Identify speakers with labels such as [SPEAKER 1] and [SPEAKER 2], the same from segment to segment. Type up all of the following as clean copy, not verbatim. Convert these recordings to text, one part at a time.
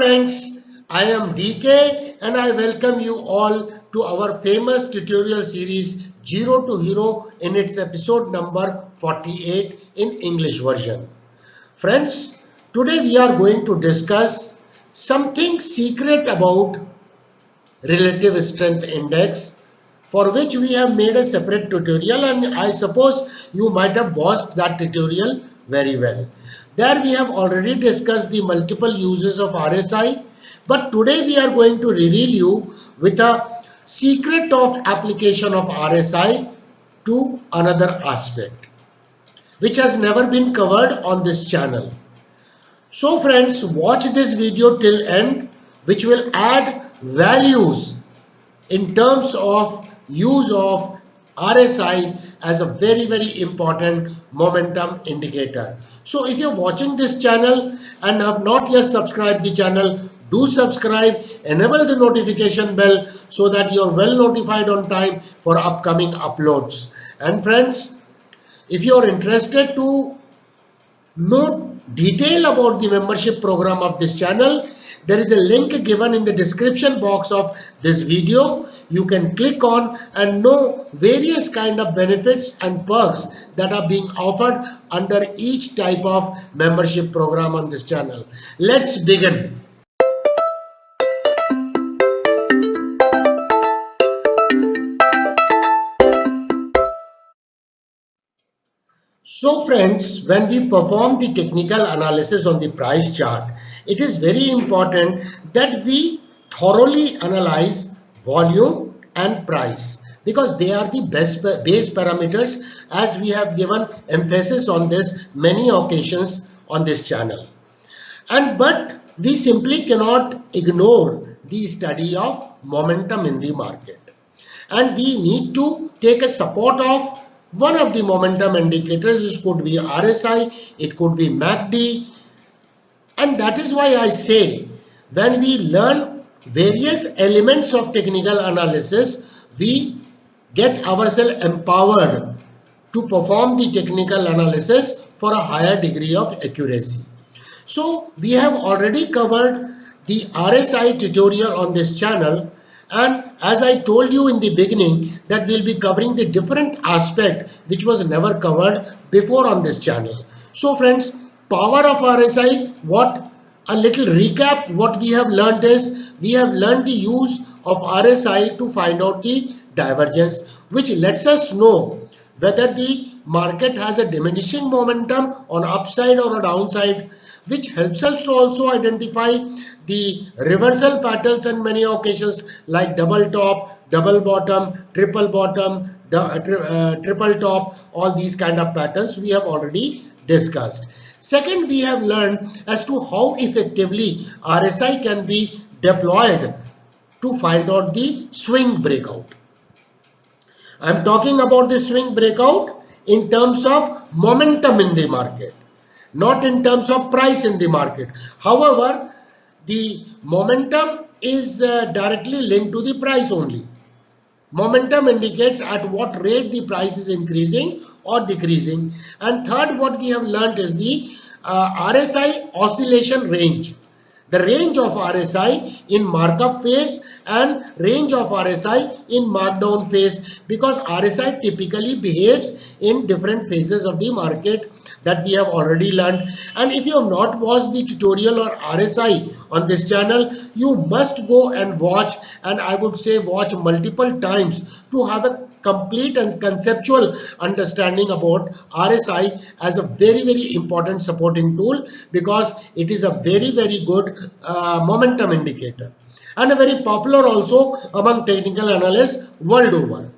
[SPEAKER 1] friends, I am DK and I welcome you all to our famous tutorial series Zero to Hero in its episode number 48 in English version. Friends, today we are going to discuss something secret about relative strength index for which we have made a separate tutorial, and I suppose you might have watched that tutorial very well. There we have already discussed the multiple uses of RSI, but today we are going to reveal you with a secret of application of RSI to another aspect which has never been covered on this channel. So friends, watch this video till end, which will add values in terms of use of RSI as a very important momentum indicator. So if you're watching this channel and have not yet subscribed the channel, do subscribe, enable the notification bell so that you're well notified on time for upcoming uploads. And friends, if you're interested to know detail about the membership program of this channel, there is a link given in the description box of this video. You can click on and know various kind of benefits and perks that are being offered under each type of membership program on this channel. Let's begin. So friends, when we perform the technical analysis on the price chart, it is very important that we thoroughly analyze volume and price because they are the base parameters, as we have given emphasis on this many occasions on this channel. But we simply cannot ignore the study of momentum in the market, and we need to take a support of one of the momentum indicators. It could be RSI, it could be MACD, and that is why I say when we learn various elements of technical analysis, we get ourselves empowered to perform the technical analysis for a higher degree of accuracy. So we have already covered the RSI tutorial on this channel, and as I told you in the beginning that we'll be covering the different aspect which was never covered before on this channel. So friends, power of RSI, a little recap what we have learned is, we have learned the use of RSI to find out the divergence, which lets us know whether the market has a diminishing momentum on upside or a downside, which helps us to also identify the reversal patterns on many occasions like double top, double bottom, triple top, all these kind of patterns we have already discussed. Second, we have learned as to how effectively RSI can be deployed to find out the swing breakout. I am talking about the swing breakout in terms of momentum in the market, not in terms of price in the market. However, the momentum is directly linked to the price only. Momentum indicates at what rate the price is increasing or decreasing. And third, what we have learned is the RSI oscillation range. The range of RSI in markup phase and range of RSI in markdown phase, because RSI typically behaves in different phases of the market, that we have already learned. And if you have not watched the tutorial on RSI on this channel, you must go and watch, and I would say watch multiple times to have a complete and conceptual understanding about RSI as a very important supporting tool, because it is a very good momentum indicator and a very popular also among technical analysts world over.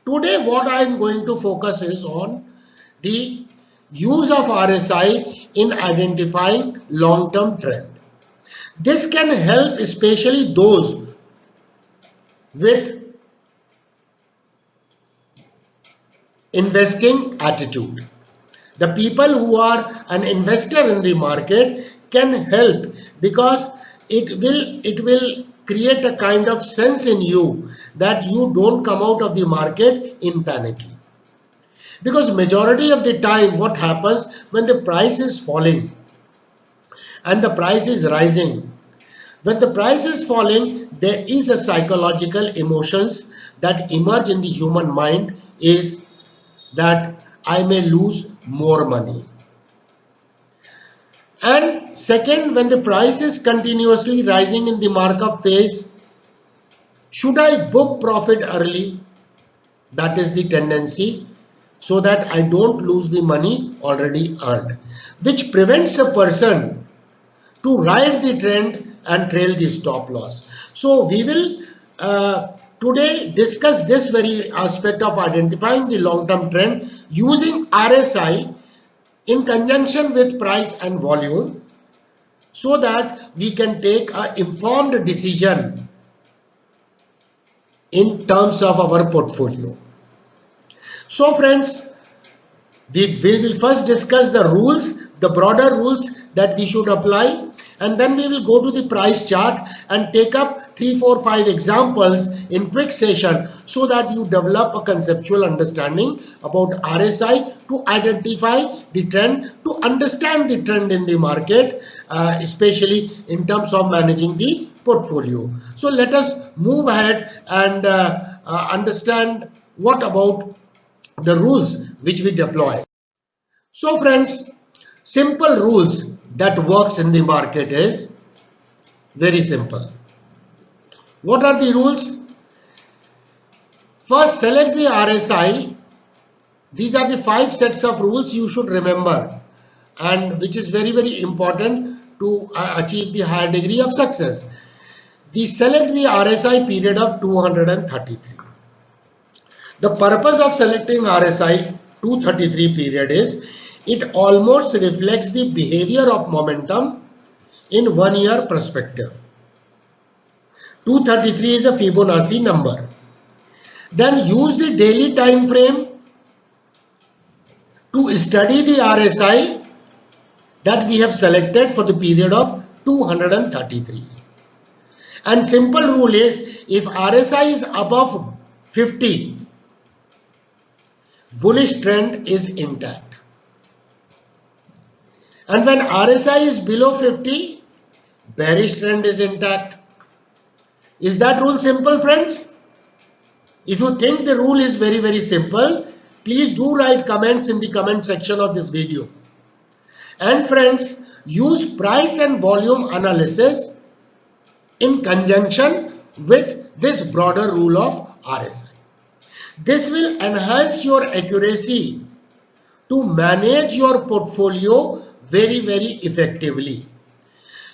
[SPEAKER 1] Today what I am going to focus is on the use of RSI in identifying long-term trend. This can help especially those with investing attitude. The people who are an investor in the market can help, because it will create a kind of sense in you that you don't come out of the market in panicky. Because majority of the time what happens when the price is falling and the price is rising, When the price is falling, there is a psychological emotions that emerge in the human mind is that I may lose more money. And second, when the price is continuously rising in the markup phase, should I book profit early? That is the tendency, so that I don't lose the money already earned, which prevents a person to ride the trend and trail the stop loss. So we will today discuss this very aspect of identifying the long-term trend using RSI in conjunction with price and volume, so that we can take an informed decision in terms of our portfolio. So friends, we will first discuss the rules, the broader rules that we should apply, and then we will go to the price chart and take up 3, 4, 5 examples in quick session, so that you develop a conceptual understanding about RSI to identify the trend, to understand the trend in the market, especially in terms of managing the portfolio. So let us move ahead and understand what about the rules which we deploy. So friends, simple rules that works in the market is very simple. What are the rules? First, select the RSI. These are the 5 sets of rules you should remember, and which is very, very important to achieve the higher degree of success. We select the RSI period of 233. The purpose of selecting RSI 233 period is it almost reflects the behavior of momentum in 1 year perspective. 233 is a Fibonacci number. Then use the daily time frame to study the RSI that we have selected for the period of 233. And simple rule is, if RSI is above 50, bullish trend is intact. And when RSI is below 50, bearish trend is intact. Is that rule simple, friends? If you think the rule is very, very simple, please do write comments in the comment section of this video. And friends, use price and volume analysis in conjunction with this broader rule of RSI. This will enhance your accuracy to manage your portfolio very, very effectively.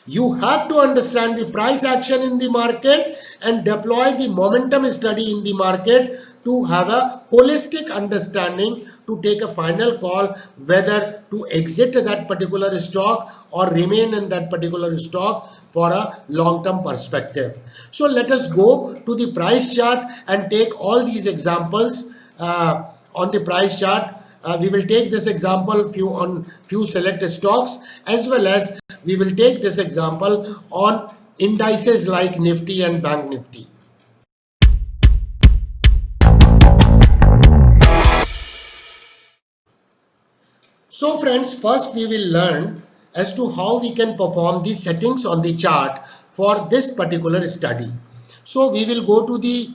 [SPEAKER 1] You have to understand the price action in the market and deploy the momentum study in the market to have a holistic understanding to take a final call whether to exit that particular stock or remain in that particular stock for a long-term perspective. So let us go to the price chart and take all these examples on the price chart. We will take this example on few select stocks, as well as we will take this example on indices like Nifty and Bank Nifty. So friends, first we will learn as to how we can perform the settings on the chart for this particular study. So we will go to the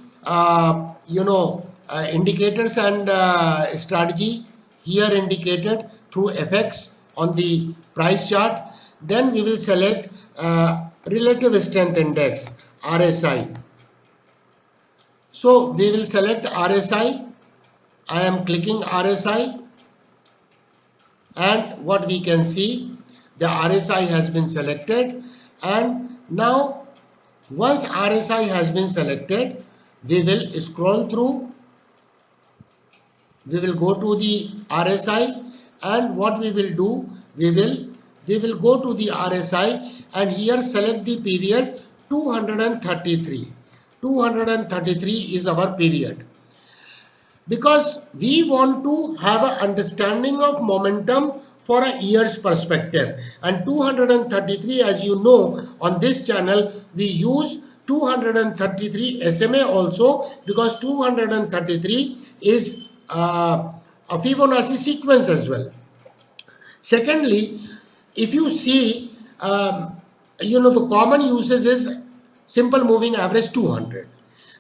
[SPEAKER 1] indicators and strategy here indicated through FX on the price chart. Then we will select relative strength index, RSI. So we will select RSI. I am clicking RSI. And what we can see, the RSI has been selected, and now once RSI has been selected, we will scroll through, we will go to the RSI, and what we will do, we will go to the RSI and here select the period 233. 233 is our period, because we want to have an understanding of momentum for a year's perspective. And 233, as you know, on this channel we use 233 SMA also, because 233 is a Fibonacci sequence as well. Secondly, if you see the common usage is simple moving average 200.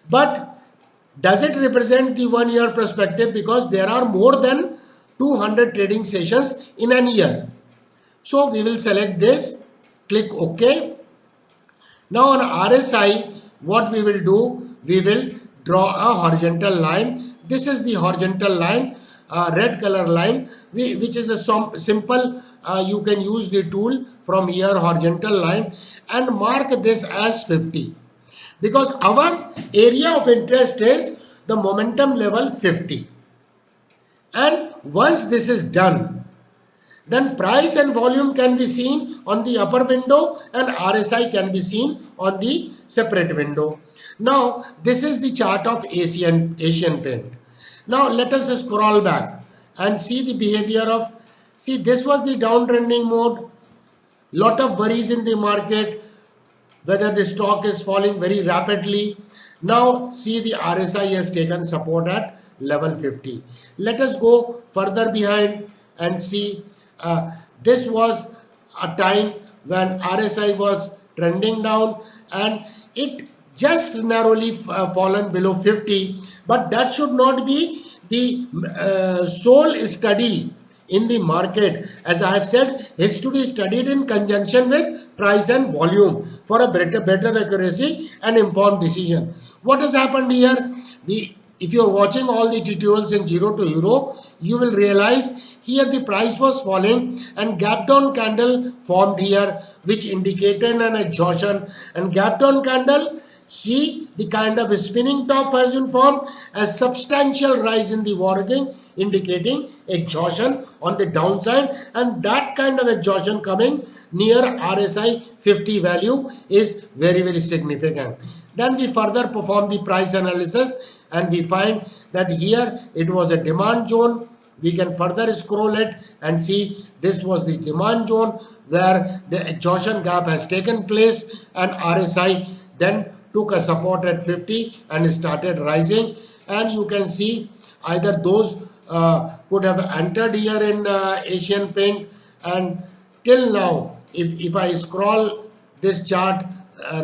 [SPEAKER 1] But does it represent the 1 year perspective? Because there are more than 200 trading sessions in an year. So we will select this, click OK. Now on RSI, what we will do, we will draw a horizontal line. This is the horizontal line, red color line, which is a simple, you can use the tool from here, horizontal line, and mark this as 50. Because our area of interest is the momentum level 50. And once this is done, then price and volume can be seen on the upper window and RSI can be seen on the separate window. Now, this is the chart of Asian Paint. Now, let us scroll back and see the behavior of, see, this was the downtrending mode. Lot of worries in the market, whether the stock is falling very rapidly. Now, see the RSI has taken support at level 50. Let us go further behind and see. This was a time when RSI was trending down and it just narrowly fallen below 50, but that should not be the sole study in the market. As I have said, is to be studied in conjunction with price and volume for a better accuracy and informed decision. What has happened here? If you are watching all the tutorials in 0 to Euro, you will realize here the price was falling and gap down candle formed here, which indicated an exhaustion, and gap down candle, see the kind of spinning top has been formed, a substantial rise in the working, indicating exhaustion on the downside, and that kind of exhaustion coming near RSI 50 value is very significant. Then we further perform the price analysis and we find that here it was a demand zone. We can further scroll it and see this was the demand zone where the exhaustion gap has taken place, and RSI then took a support at 50 and started rising. And you can see either those could have entered here in Asian Paint, and till now if I scroll this chart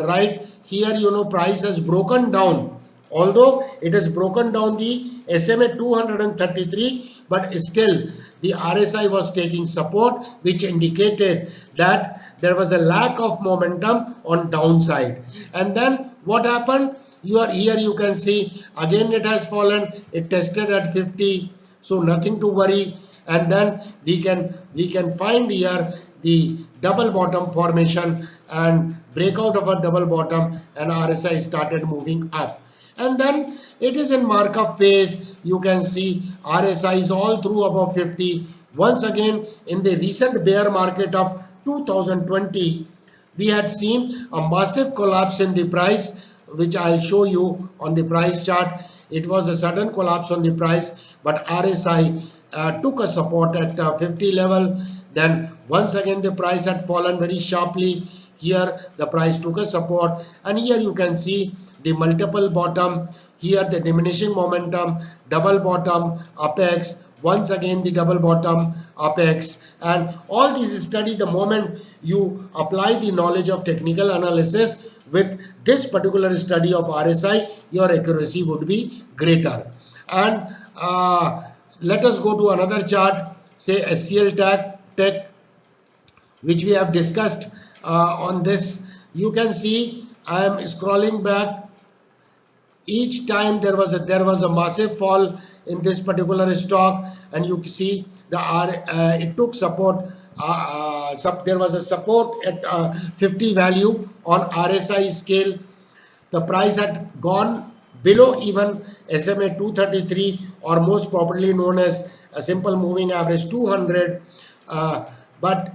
[SPEAKER 1] right here, price has broken down, although it has broken down the SMA 233, but still the RSI was taking support, which indicated that there was a lack of momentum on downside. And then what happened? Here you can see again it has fallen, it tested at 50, so nothing to worry. And then we can find here the double bottom formation and breakout of a double bottom, and RSI started moving up. And then it is in markup phase. You can see RSI is all through above 50. Once again, in the recent bear market of 2020, we had seen a massive collapse in the price, which I'll show you on the price chart. It was a sudden collapse on the price, but RSI took a support at 50 level. Then once again the price had fallen very sharply. Here the price took a support, and here you can see the multiple bottom, here the diminishing momentum, double bottom, apex, once again the double bottom, apex, and all these study. The moment you apply the knowledge of technical analysis with this particular study of RSI, your accuracy would be greater. And let us go to another chart, say SCL Tech, which we have discussed on this. You can see I am scrolling back. Each time there was a massive fall in this particular stock, and you see it took support. There was a support at 50 value on RSI scale. The price had gone below even SMA 233, or most properly known as a simple moving average 200, but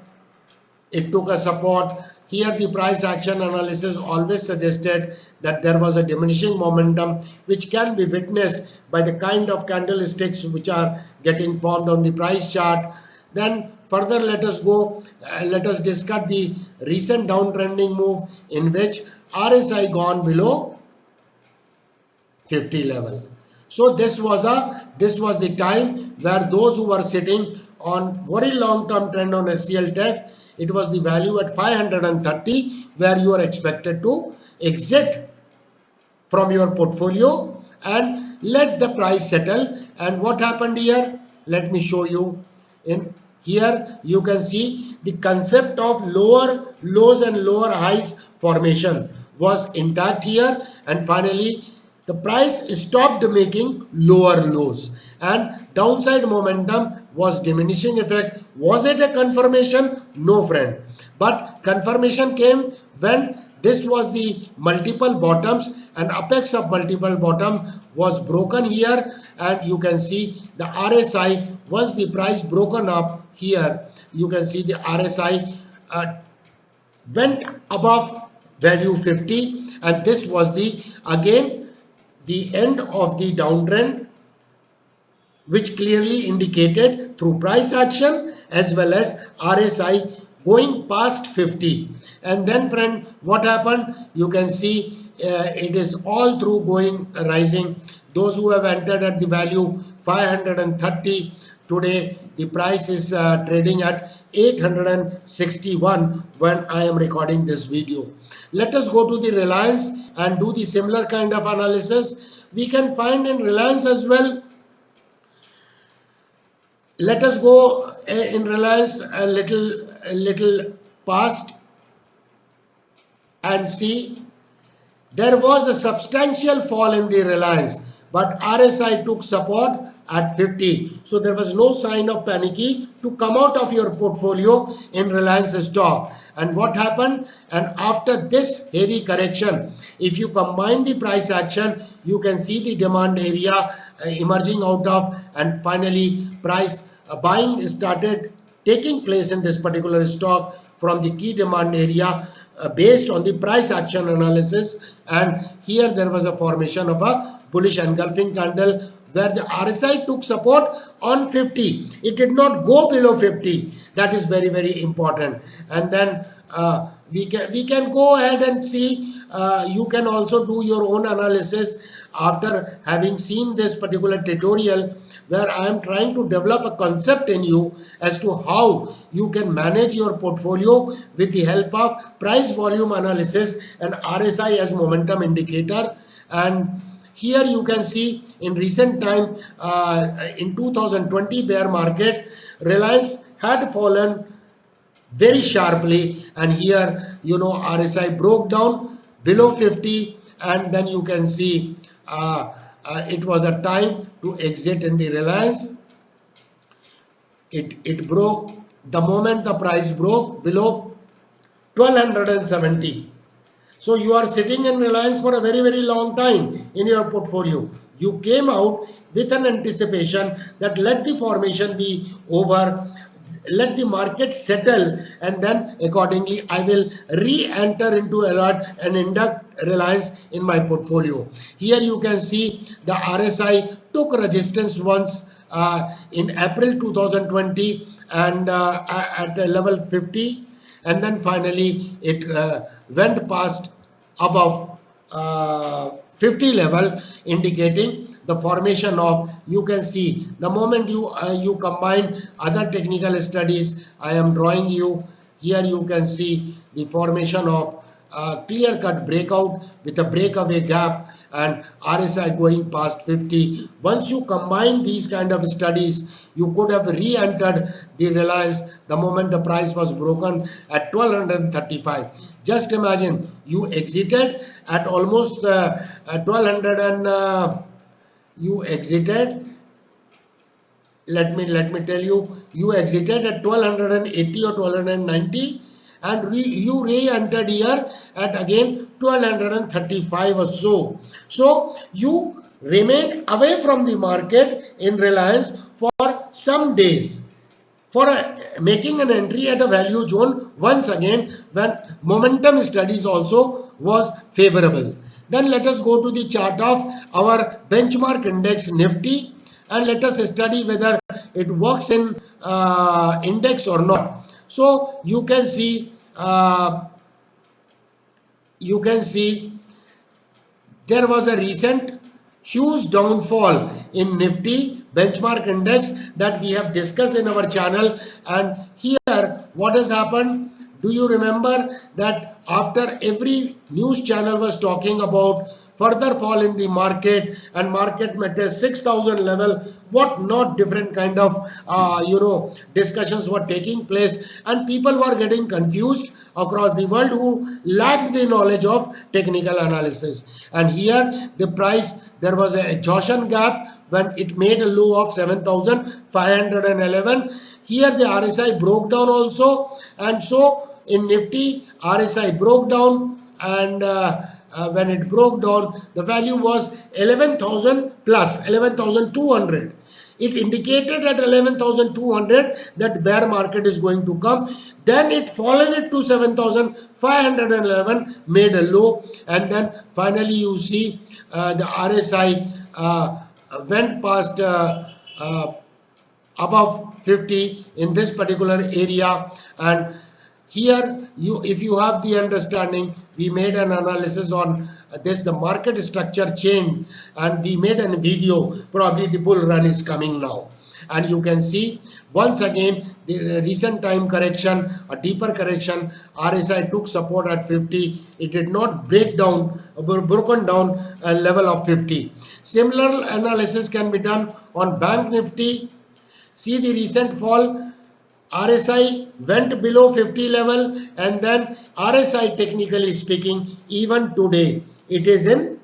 [SPEAKER 1] it took a support. Here the price action analysis always suggested that there was a diminishing momentum, which can be witnessed by the kind of candlesticks which are getting formed on the price chart. Then further let us discuss the recent downtrending move in which RSI gone below 50 level. So this was the time where those who were sitting on very long term trend on SCL Tech, it was the value at 530, where you are expected to exit from your portfolio and let the price settle. And what happened here? Let me show you. In here you can see the concept of lower lows and lower highs formation was intact here, and finally the price stopped making lower lows and downside momentum was diminishing effect. Was it a confirmation? No, friend, but confirmation came when this was the multiple bottoms and apex of multiple bottom was broken here, and you can see the RSI. Once the price broken up here, you can see the RSI went above value 50, and this was the again the end of the downtrend, which clearly indicated through price action as well as RSI going past 50. And then friend, what happened? You can see it is all through going rising. Those who have entered at the value 530, today the price is trading at 861 when I am recording this video. Let us go to the Reliance and do the similar kind of analysis. We can find in Reliance as well. Let us go in Reliance a little past and see there was a substantial fall in the Reliance, but RSI took support at 50. So there was no sign of panicky to come out of your portfolio in Reliance stock. And what happened? And after this heavy correction, if you combine the price action, you can see the demand area emerging out of, and finally price buying started taking place in this particular stock from the key demand area based on the price action analysis. And here there was a formation of a bullish engulfing candle where the RSI took support on 50. It did not go below 50. That is very, very important. And then we can go ahead and see. You can also do your own analysis after having seen this particular tutorial, where I am trying to develop a concept in you as to how you can manage your portfolio with the help of price volume analysis and RSI as momentum indicator. And here you can see in recent time, in 2020 bear market, Reliance had fallen very sharply, and here RSI broke down below 50, and then you can see it was a time to exit in the Reliance. It broke the moment the price broke below 1270. So you are sitting in Reliance for a very, very long time in your portfolio. You came out with an anticipation that let the formation be over, let the market settle, and then accordingly I will re-enter into alert and induct Reliance in my portfolio. Here you can see the RSI took resistance once in April 2020 and at level 50, and then finally it went past above 50 level, indicating the formation of, you can see the moment you combine other technical studies I am drawing you here, you can see the formation of clear-cut breakout with a breakaway gap and RSI going past 50. Once you combine these kind of studies, you could have re-entered the Reliance the moment the price was broken at 1235. Just imagine you exited at almost 1200 and you exited, let me tell you, you exited at 1280 or 1290, and you re-entered here at again 1235 or so. So you remained away from the market in Reliance for some days for making an entry at a value zone once again when momentum studies also was favorable. Then let us go to the chart of our benchmark index Nifty and let us study whether it works in index or not. So you can see there was a recent huge downfall in Nifty benchmark index that we have discussed in our channel, and here what has happened, Do you remember that after every news channel was talking about further fall in the market and market met a 6,000 level, what not different kind of discussions were taking place, and people were getting confused across the world who lacked the knowledge of technical analysis. And here the price, there was a exhaustion gap when it made a low of 7,511. Here the RSI broke down also, and so in Nifty RSI broke down, and when it broke down, the value was 11,000 plus 11,200. It indicated at 11,200 that bear market is going to come. Then it fallen it to 7,511, made a low, and then finally you see the RSI went past above 50 in this particular area. And here if you have the understanding, we made an analysis on this, the market structure change, and we made a video. Probably the bull run is coming now, and you can see once again the recent time correction, a deeper correction. RSI took support at 50. It did not break down, broken down a level of 50. Similar analysis can be done on Bank Nifty. See the recent fall. RSI went below 50 level, and then RSI, technically speaking, even today it is in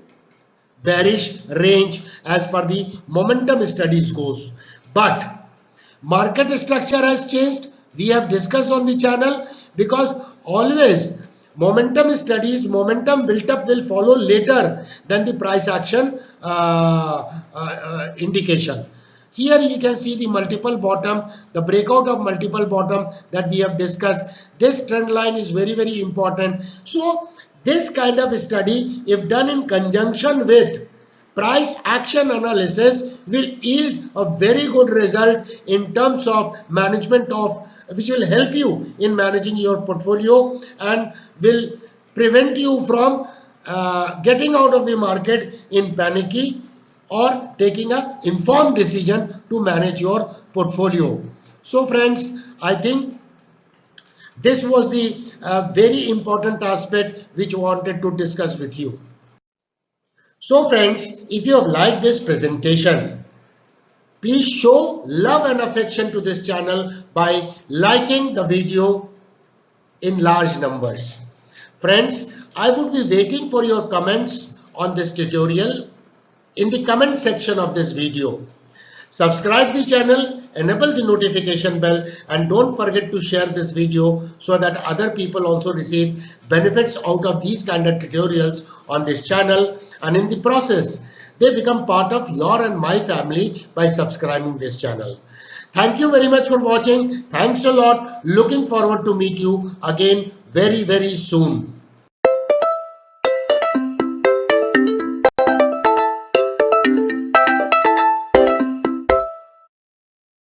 [SPEAKER 1] bearish range as per the momentum studies goes. But market structure has changed. We have discussed on the channel, because always momentum studies, momentum built up will follow later than the price action indication. Here you can see the multiple bottom, the breakout of multiple bottom that we have discussed. This trend line is very, very important. So this kind of study, if done in conjunction with price action analysis, will yield a very good result in terms of management of, which will help you in managing your portfolio and will prevent you from getting out of the market in panicky, or taking an informed decision to manage your portfolio. So friends, I think this was the very important aspect which I wanted to discuss with you. So friends, if you have liked this presentation, please show love and affection to this channel by liking the video in large numbers. Friends, I would be waiting for your comments on this tutorial in the comment section of this video. Subscribe the channel, enable the notification bell, and don't forget to share this video so that other people also receive benefits out of these kind of tutorials on this channel, and in the process they become part of your and my family by subscribing this channel. Thank you very much for watching. Thanks a lot. Looking forward to meet you again very, very soon.